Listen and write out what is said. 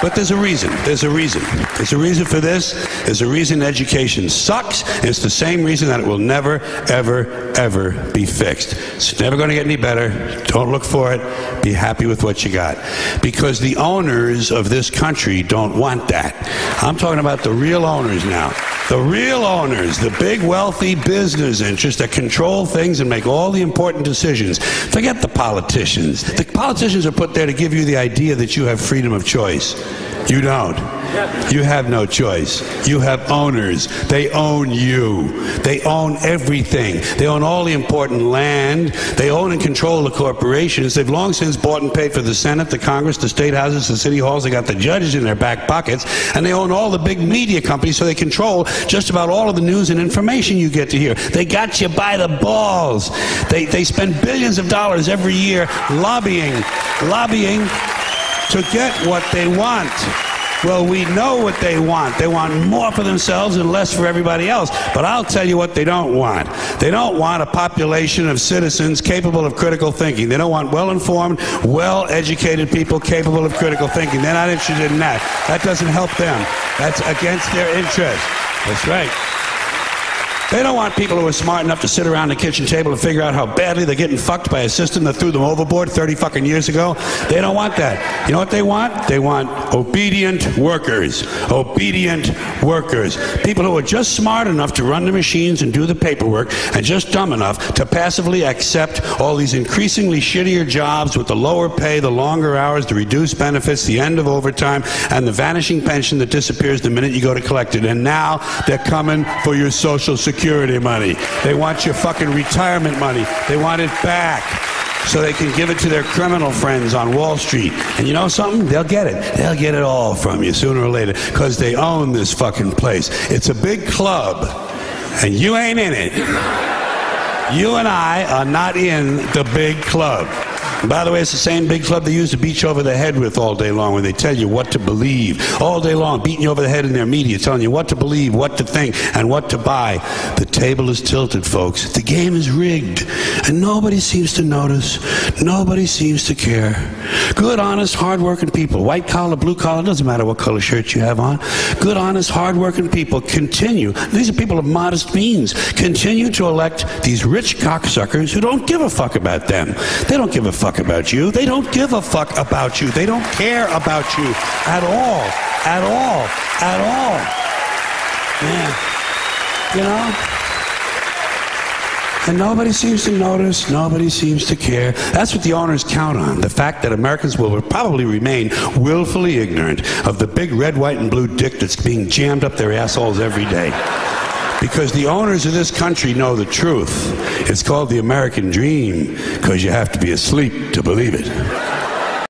But there's a reason. There's a reason. There's a reason for this. There's a reason education sucks. It's the same reason that it will never, ever, ever be fixed. It's never going to get any better. Don't look for it. Be happy with what you got. Because the owners of this country don't want that. I'm talking about the real owners now. The real owners, the big wealthy business interests that control things and make all the important decisions. Forget the politicians. The politicians are put there to give you the idea that you have freedom of choice. You don't. You have no choice. You have owners. They own you. They own everything. They own all the important land. They own and control the corporations. They've long since bought and paid for the Senate, the Congress, the state houses, the city halls. They got the judges in their back pockets. And they own all the big media companies, so they control just about all of the news and information you get to hear. They got you by the balls. They spend billions of dollars every year lobbying to get what they want. Well, we know what they want. They want more for themselves and less for everybody else. But I'll tell you what they don't want. They don't want a population of citizens capable of critical thinking. They don't want well-informed, well-educated people capable of critical thinking. They're not interested in that. That doesn't help them. That's against their interest. That's right. They don't want people who are smart enough to sit around the kitchen table and figure out how badly they're getting fucked by a system that threw them overboard 30 fucking years ago. They don't want that. You know what they want? They want obedient workers. Obedient workers. People who are just smart enough to run the machines and do the paperwork and just dumb enough to passively accept all these increasingly shittier jobs with the lower pay, the longer hours, the reduced benefits, the end of overtime, and the vanishing pension that disappears the minute you go to collect it. And now they're coming for your Social Security money. They want your fucking retirement money. They want it back so they can give it to their criminal friends on Wall Street. And you know something? They'll get it. They'll get it all from you sooner or later because they own this fucking place. It's a big club, and you ain't in it. You and I are not in the big club. And by the way, it's the same big club they use to beat you over the head with all day long when they tell you what to believe. All day long, beating you over the head in their media, telling you what to believe, what to think, and what to buy. The table is tilted, folks. The game is rigged. And nobody seems to notice. Nobody seems to care. Good, honest, hard-working people, white collar, blue collar, doesn't matter what color shirt you have on. Good, honest, hard-working people continue. These are people of modest means. Continue to elect these rich cocksuckers who don't give a fuck about them. They don't give a fuck about you. They don't give a fuck about you. They don't care about you at all. At all. At all. Yeah. You know? And nobody seems to notice. Nobody seems to care. That's what the owners count on. The fact that Americans will probably remain willfully ignorant of the big red, white, and blue dick that's being jammed up their assholes every day. Because the owners of this country know the truth. It's called the American dream, because you have to be asleep to believe it.